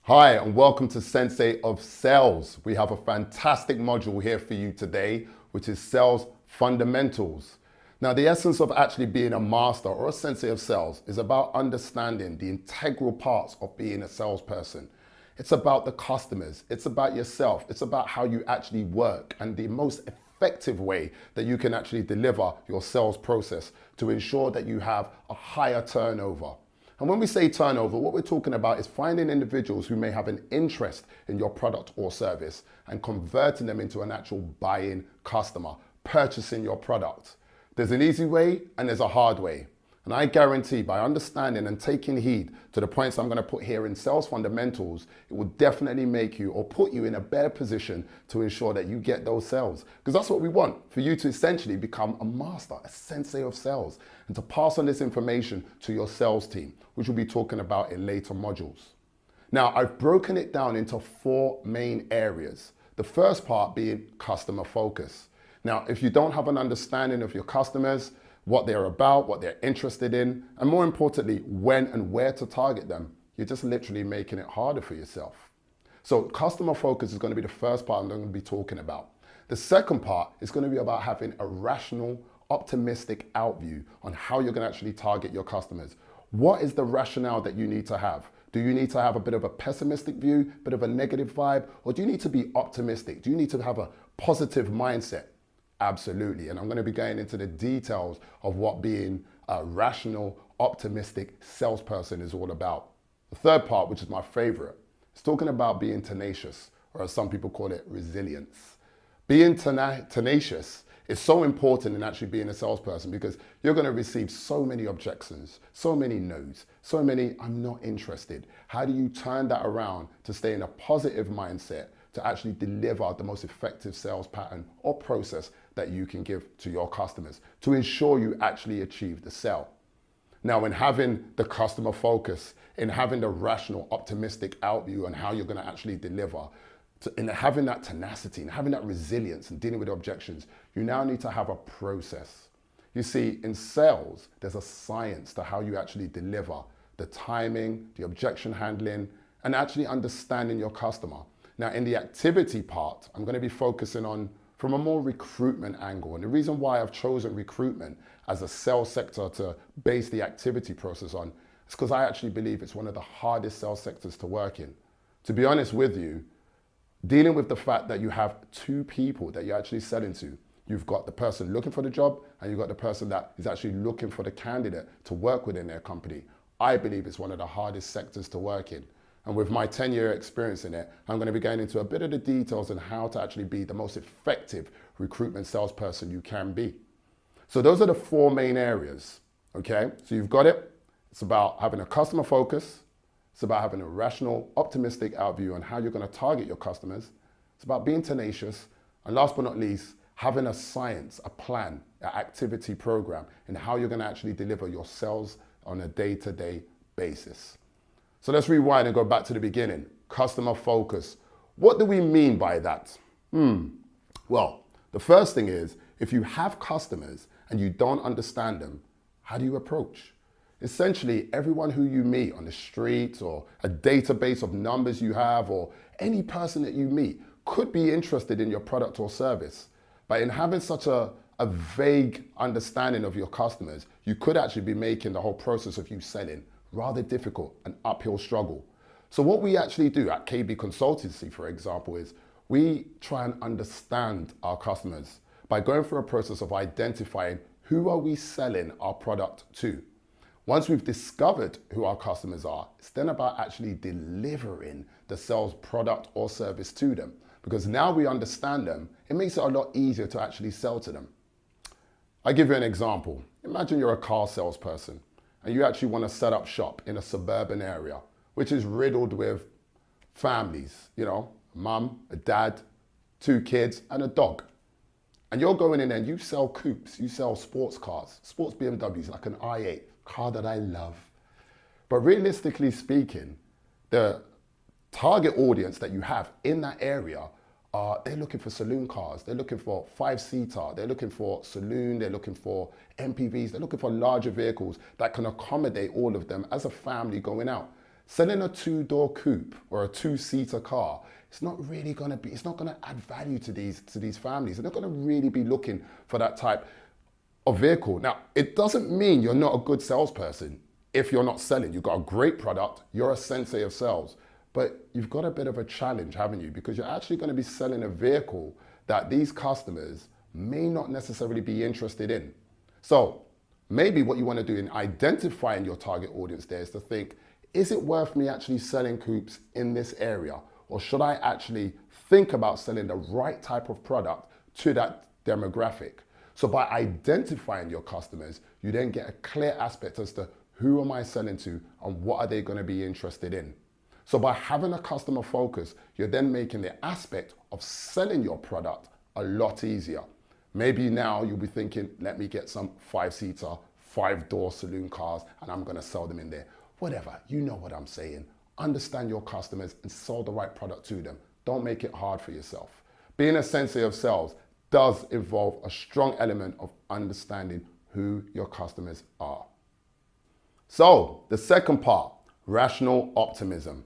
Hi, and welcome to Sensei of Sales. We have a fantastic module here for you today, which is Sales Fundamentals. Now, the essence of actually being a master or a sensei of sales is about understanding the integral parts of being a salesperson. It's about the customers, it's about yourself, it's about how you actually work and the most effective way that you can actually deliver your sales process to ensure that you have a higher turnover. And when we say turnover, what we're talking about is finding individuals who may have an interest in your product or service and converting them into an actual buying customer, purchasing your product. There's an easy way and there's a hard way. And I guarantee by understanding and taking heed to the points I'm going to put here in Sales Fundamentals, it will definitely make you or put you in a better position to ensure that you get those sales. Because that's what we want, for you to essentially become a master, a sensei of sales, and to pass on this information to your sales team, which we'll be talking about in later modules. Now, I've broken it down into 4 main areas. The first part being customer focus. Now, if you don't have an understanding of your customers, what they're about, what they're interested in, and more importantly, when and where to target them, you're just literally making it harder for yourself. So customer focus is going to be the first part I'm going to be talking about. The second part is going to be about having a rational, optimistic outview on how you're going to actually target your customers. What is the rationale that you need to have? Do you need to have a bit of a pessimistic view, a bit of a negative vibe, or do you need to be optimistic? Do you need to have a positive mindset? Absolutely. And I'm going to be going into the details of what being a rational, optimistic salesperson is all about. The third part, which is my favorite, is talking about being tenacious, or as some people call it, resilience. Being tenacious is so important in actually being a salesperson because you're going to receive so many objections, so many no's, so many I'm not interested. How do you turn that around to stay in a positive mindset to actually deliver the most effective sales pattern or process that you can give to your customers to ensure you actually achieve the sale? Now, in having the customer focus, in having the rational, optimistic outview on how you're going to actually deliver, in having that tenacity and having that resilience and dealing with objections, you now need to have a process. You see, in sales, there's a science to how you actually deliver the timing, the objection handling, and actually understanding your customer. Now, in the activity part, I'm going to be focusing on from a more recruitment angle. And the reason why I've chosen recruitment as a sales sector to base the activity process on is because I actually believe it's one of the hardest sales sectors to work in. To be honest with you, dealing with the fact that you have 2 people that you're actually selling to. You've got the person looking for the job and you've got the person that is actually looking for the candidate to work within their company. I believe it's one of the hardest sectors to work in. And with my 10-year experience in it, I'm going to be going into a bit of the details on how to actually be the most effective recruitment salesperson you can be. So those are the 4 main areas, okay? So you've got it. It's about having a customer focus. It's about having a rational, optimistic outview on how you're going to target your customers. It's about being tenacious. And last but not least, having a science, a plan, an activity program, and how you're going to actually deliver your sales on a day-to-day basis. So let's rewind and go back to the beginning. Customer focus. What do we mean by that? Well, the first thing is, if you have customers and you don't understand them, how do you approach? Essentially, everyone who you meet on the street or a database of numbers you have or any person that you meet could be interested in your product or service. But in having such a vague understanding of your customers, you could actually be making the whole process of you selling rather difficult, an uphill struggle. So what we actually do at KB Consultancy, for example, is we try and understand our customers by going through a process of identifying who are we selling our product to. Once we've discovered who our customers are, it's then about actually delivering the sales product or service to them. Because now we understand them, it makes it a lot easier to actually sell to them. I'll give you an example. Imagine you're a car salesperson and you actually want to set up shop in a suburban area, which is riddled with families, mum, a dad, 2 kids, and a dog. And you're going in there and you sell coupes, you sell sports cars, sports BMWs, like an i8, car that I love. But realistically speaking, the target audience that you have in that area they're looking for saloon cars, they're looking for 5-seater, they're looking for saloon, they're looking for MPVs, they're looking for larger vehicles that can accommodate all of them as a family going out. Selling a two-door coupe or a two-seater car, it's not going to add value to these families. They're not going to really be looking for that type of vehicle. Now, it doesn't mean you're not a good salesperson if you're not selling. You've got a great product, you're a sensei of sales, but you've got a bit of a challenge, haven't you? Because you're actually going to be selling a vehicle that these customers may not necessarily be interested in. So maybe what you want to do in identifying your target audience there is to think, is it worth me actually selling coupes in this area? Or should I actually think about selling the right type of product to that demographic? So by identifying your customers, you then get a clear aspect as to who am I selling to and what are they going to be interested in. So by having a customer focus, you're then making the aspect of selling your product a lot easier. Maybe now you'll be thinking, let me get some 5-seater, 5-door saloon cars, and I'm going to sell them in there. Whatever, you know what I'm saying. Understand your customers and sell the right product to them. Don't make it hard for yourself. Being a sensei of sales does involve a strong element of understanding who your customers are. So the second part, rational optimism.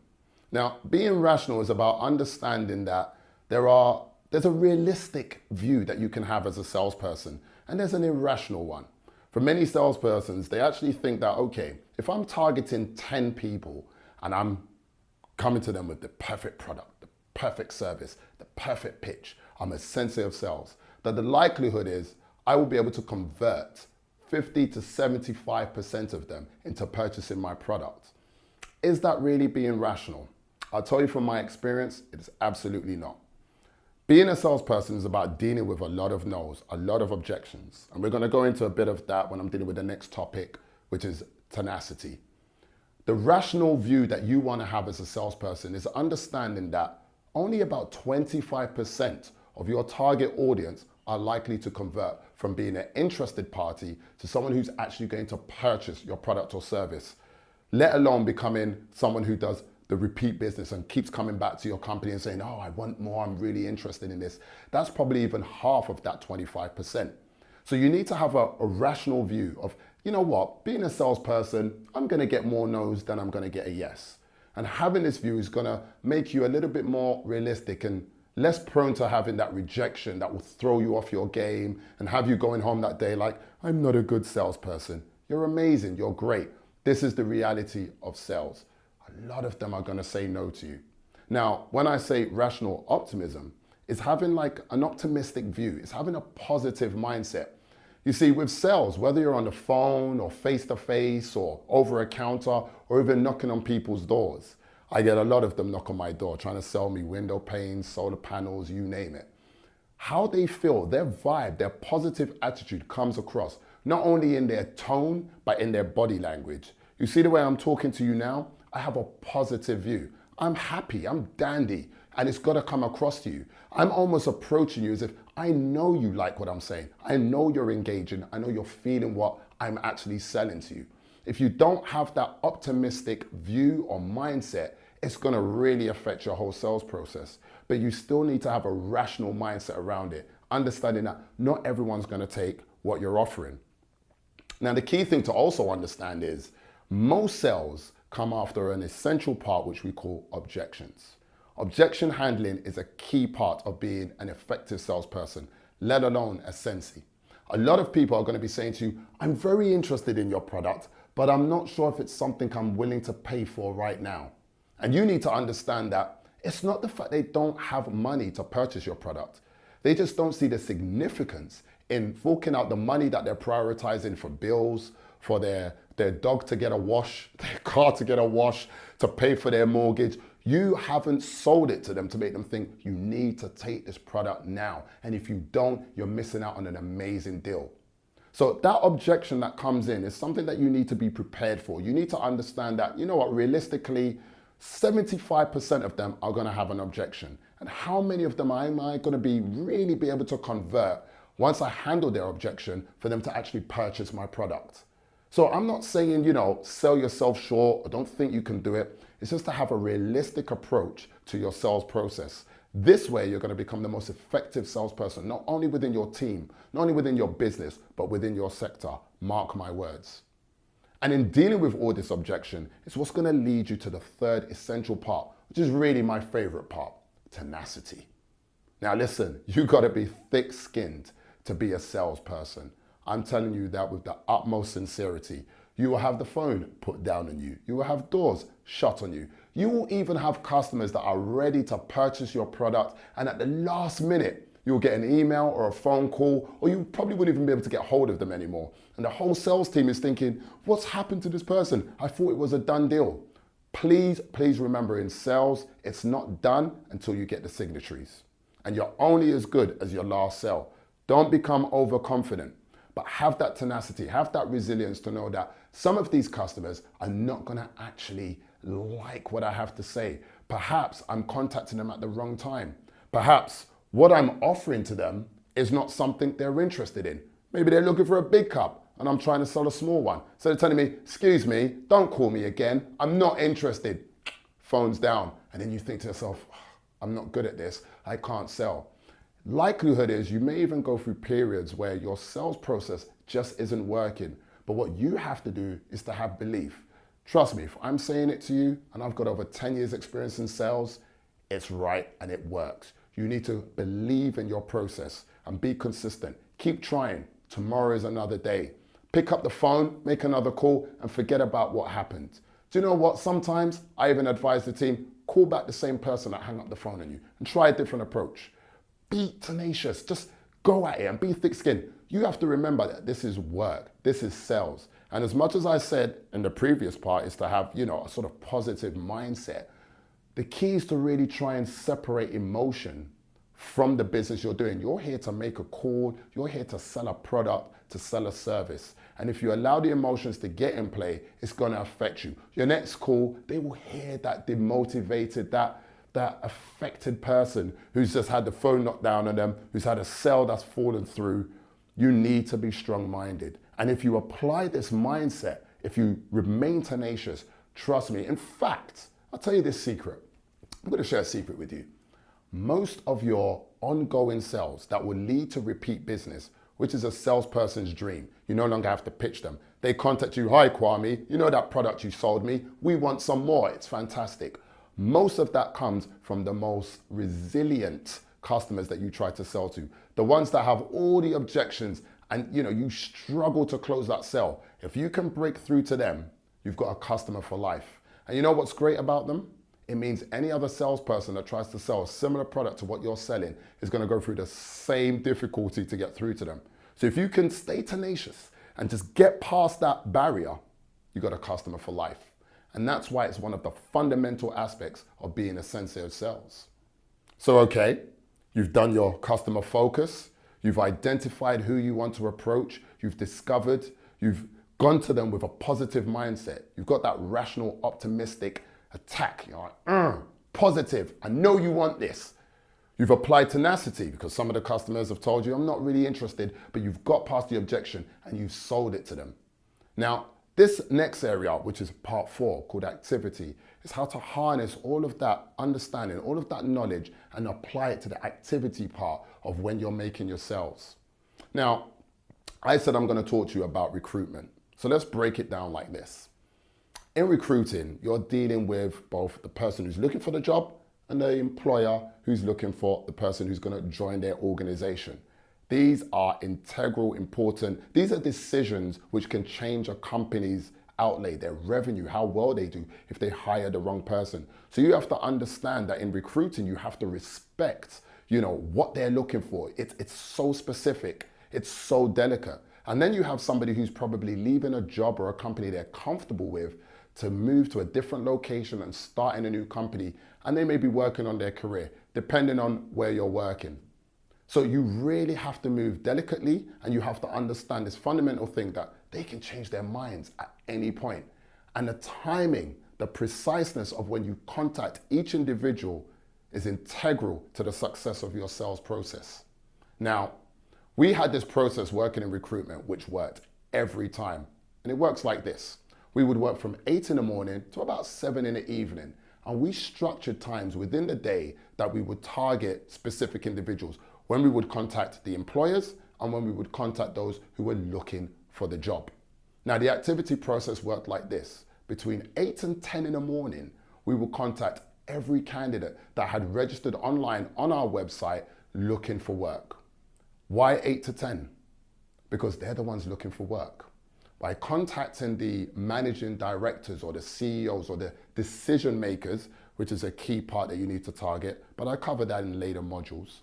Now, being rational is about understanding that there's a realistic view that you can have as a salesperson, and there's an irrational one. For many salespersons, they actually think that, okay, if I'm targeting 10 people and I'm coming to them with the perfect product, the perfect service, the perfect pitch, I'm a sensei of sales, that the likelihood is I will be able to convert 50 to 75% of them into purchasing my product. Is that really being rational? I'll tell you from my experience, it is absolutely not. Being a salesperson is about dealing with a lot of no's, a lot of objections. And we're going to go into a bit of that when I'm dealing with the next topic, which is tenacity. The rational view that you want to have as a salesperson is understanding that only about 25% of your target audience are likely to convert from being an interested party to someone who's actually going to purchase your product or service, let alone becoming someone who does the repeat business and keeps coming back to your company and saying, oh, I want more, I'm really interested in this. That's probably even half of that 25%. So you need to have a rational view of, you know what, being a salesperson, I'm going to get more no's than I'm going to get a yes. And having this view is going to make you a little bit more realistic and less prone to having that rejection that will throw you off your game and have you going home that day like, I'm not a good salesperson. You're amazing, you're great. This is the reality of sales. A lot of them are going to say no to you. Now, when I say rational optimism, it's having like an optimistic view. It's having a positive mindset. You see, with sales, whether you're on the phone or face-to-face or over a counter or even knocking on people's doors, I get a lot of them knock on my door trying to sell me window panes, solar panels, you name it. How they feel, their vibe, their positive attitude comes across, not only in their tone, but in their body language. You see the way I'm talking to you now? I have a positive view. I'm happy, I'm dandy, and it's got to come across to you. I'm almost approaching you as if I know you like what I'm saying. I know you're engaging. I know you're feeling what I'm actually selling to you. If you don't have that optimistic view or mindset, it's going to really affect your whole sales process. But you still need to have a rational mindset around it, understanding that not everyone's going to take what you're offering. Now, the key thing to also understand is most sales come after an essential part which we call objections. Objection handling is a key part of being an effective salesperson, let alone a sensei. A lot of people are going to be saying to you, I'm very interested in your product, but I'm not sure if it's something I'm willing to pay for right now. And you need to understand that it's not the fact they don't have money to purchase your product. They just don't see the significance in forking out the money that they're prioritizing for bills, for their dog to get a wash, their car to get a wash, to pay for their mortgage. You haven't sold it to them to make them think you need to take this product now. And if you don't, you're missing out on an amazing deal. So that objection that comes in is something that you need to be prepared for. You need to understand that, you know what, realistically, 75% of them are going to have an objection. And how many of them am I going to really be able to convert once I handle their objection for them to actually purchase my product? So I'm not saying, sell yourself short or don't think you can do it. It's just to have a realistic approach to your sales process. This way, you're going to become the most effective salesperson, not only within your team, not only within your business, but within your sector. Mark my words. And in dealing with all this objection, it's what's going to lead you to the third essential part, which is really my favorite part, tenacity. Now listen, you got to be thick-skinned to be a salesperson. I'm telling you that with the utmost sincerity. You will have the phone put down on you. You will have doors shut on you. You will even have customers that are ready to purchase your product, and at the last minute, you'll get an email or a phone call, or you probably wouldn't even be able to get hold of them anymore. And the whole sales team is thinking, what's happened to this person? I thought it was a done deal. Please remember, in sales, it's not done until you get the signatories. And you're only as good as your last sale. Don't become overconfident, but have that tenacity, have that resilience to know that some of these customers are not gonna actually like what I have to say. Perhaps I'm contacting them at the wrong time. Perhaps what I'm offering to them is not something they're interested in. Maybe they're looking for a big cup and I'm trying to sell a small one. So they're telling me, excuse me, don't call me again. I'm not interested. Phone's down. And then you think to yourself, I'm not good at this. I can't sell. Likelihood is you may even go through periods where your sales process just isn't working. But what you have to do is to have belief. Trust me, if I'm saying it to you and I've got over 10 years experience in sales, it's right and it works. You need to believe in your process and be consistent. Keep trying. Tomorrow is another day. Pick up the phone, make another call, and forget about what happened. Do you know what? Sometimes I even advise the team, call back the same person that hung up the phone on you and try a different approach. Be tenacious. Just go at it and be thick-skinned. You have to remember that this is work. This is sales. And as much as I said in the previous part is to have, a sort of positive mindset, the key is to really try and separate emotion from the business you're doing. You're here to make a call. You're here to sell a product, to sell a service. And if you allow the emotions to get in play, it's going to affect you. Your next call, they will hear that demotivated, that affected person who's just had the phone knocked down on them, who's had a sale that's fallen through. You need to be strong-minded. And if you apply this mindset, if you remain tenacious, trust me. In fact, I'll tell you this secret. I'm going to share a secret with you. Most of your ongoing sales that will lead to repeat business, which is a salesperson's dream, you no longer have to pitch them. They contact you, hi Kwame, you know that product you sold me? We want some more, it's fantastic. Most of that comes from the most resilient customers that you try to sell to. The ones that have all the objections and you struggle to close that sale. If you can break through to them, you've got a customer for life. And you know what's great about them? It means any other salesperson that tries to sell a similar product to what you're selling is going to go through the same difficulty to get through to them. So if you can stay tenacious and just get past that barrier, you got a customer for life. And that's why it's one of the fundamental aspects of being a sensei of sales. So, okay, you've done your customer focus. You've identified who you want to approach. You've discovered, you've gone to them with a positive mindset. You've got that rational, optimistic attack. You're like, positive, I know you want this. You've applied tenacity because some of the customers have told you, I'm not really interested, but you've got past the objection and you've sold it to them. Now, this next area, which is part 4, called activity, is how to harness all of that understanding, all of that knowledge, and apply it to the activity part of when you're making your sales. Now, I said I'm going to talk to you about recruitment. So let's break it down like this. In recruiting, you're dealing with both the person who's looking for the job and the employer who's looking for the person who's going to join their organization. These are integral, important. These are decisions which can change a company's outlay, their revenue, how well they do if they hire the wrong person. So you have to understand that in recruiting, you have to respect, what they're looking for. It's so specific. It's so delicate. And then you have somebody who's probably leaving a job or a company they're comfortable with to move to a different location and start in a new company. And they may be working on their career, depending on where you're working. So you really have to move delicately, and you have to understand this fundamental thing that they can change their minds at any point. And the timing, the preciseness of when you contact each individual is integral to the success of your sales process. Now, we had this process working in recruitment, which worked every time. And it works like this. We would work from 8 in the morning to about 7 in the evening. And we structured times within the day that we would target specific individuals, when we would contact the employers and when we would contact those who were looking for the job. Now, the activity process worked like this. Between 8 and 10 in the morning, we will contact every candidate that had registered online on our website looking for work. Why 8 to 10? Because they're the ones looking for work. By contacting the managing directors or the CEOs or the decision makers, which is a key part that you need to target, but I cover that in later modules.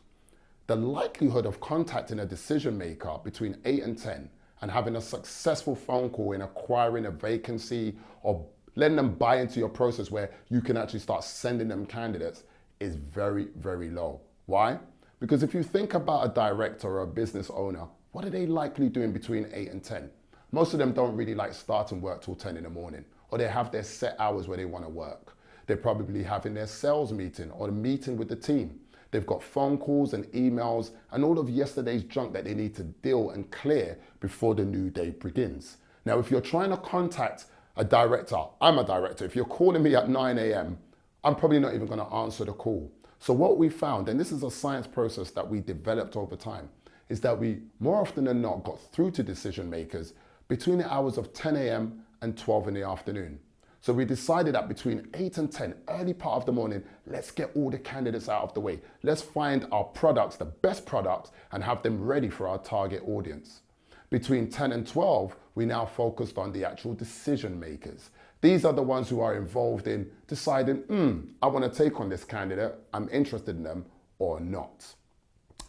The likelihood of contacting a decision maker between 8 and 10 and having a successful phone call in acquiring a vacancy or letting them buy into your process where you can actually start sending them candidates is very, very low. Why? Because if you think about a director or a business owner, what are they likely doing between 8 and 10? Most of them don't really like starting work till 10 in the morning, or they have their set hours where they want to work. They're probably having their sales meeting or a meeting with the team. They've got phone calls and emails and all of yesterday's junk that they need to deal and clear before the new day begins. Now, if you're trying to contact a director, I'm a director, if you're calling me at 9 a.m., I'm probably not even going to answer the call. So what we found, and this is a science process that we developed over time, is that we more often than not got through to decision makers between the hours of 10 a.m. and 12 in the afternoon. So we decided that between 8 and 10, early part of the morning, let's get all the candidates out of the way. Let's find our products, the best products, and have them ready for our target audience. Between 10 and 12, we now focused on the actual decision makers. These are the ones who are involved in deciding, I want to take on this candidate, I'm interested in them or not.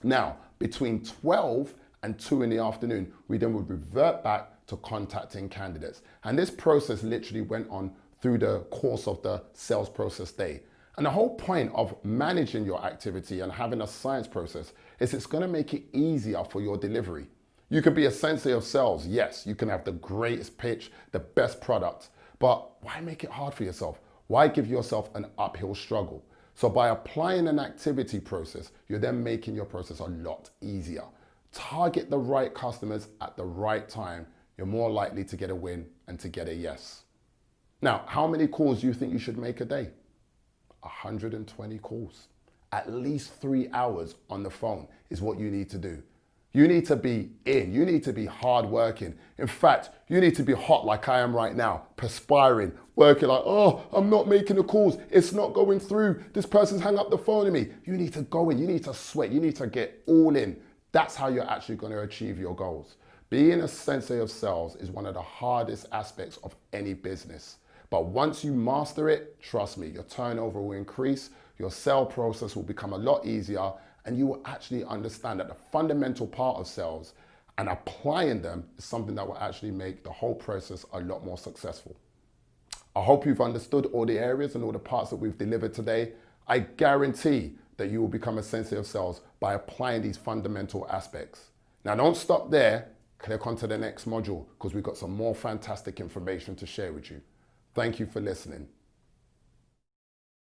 Now, between 12 and 2 in the afternoon, we then would revert back to contacting candidates. And this process literally went on through the course of the sales process day. And the whole point of managing your activity and having a science process is it's going to make it easier for your delivery. You can be a sensei of sales. Yes, you can have the greatest pitch, the best product, but why make it hard for yourself? Why give yourself an uphill struggle? So by applying an activity process, you're then making your process a lot easier. Target the right customers at the right time. You're more likely to get a win and to get a yes. Now, how many calls do you think you should make a day? 120 calls. At least 3 hours on the phone is what you need to do. You need to be in, you need to be hardworking. In fact, you need to be hot like I am right now, perspiring, working like, oh, I'm not making the calls, it's not going through, this person's hung up the phone to me. You need to go in, you need to sweat, you need to get all in. That's how you're actually going to achieve your goals. Being a sensei of sales is one of the hardest aspects of any business. But once you master it, trust me, your turnover will increase, your sale process will become a lot easier, and you will actually understand that the fundamental part of sales and applying them is something that will actually make the whole process a lot more successful. I hope you've understood all the areas and all the parts that we've delivered today. I guarantee that you will become a sensei of sales by applying these fundamental aspects. Now, don't stop there. Click onto the next module because we've got some more fantastic information to share with you. Thank you for listening.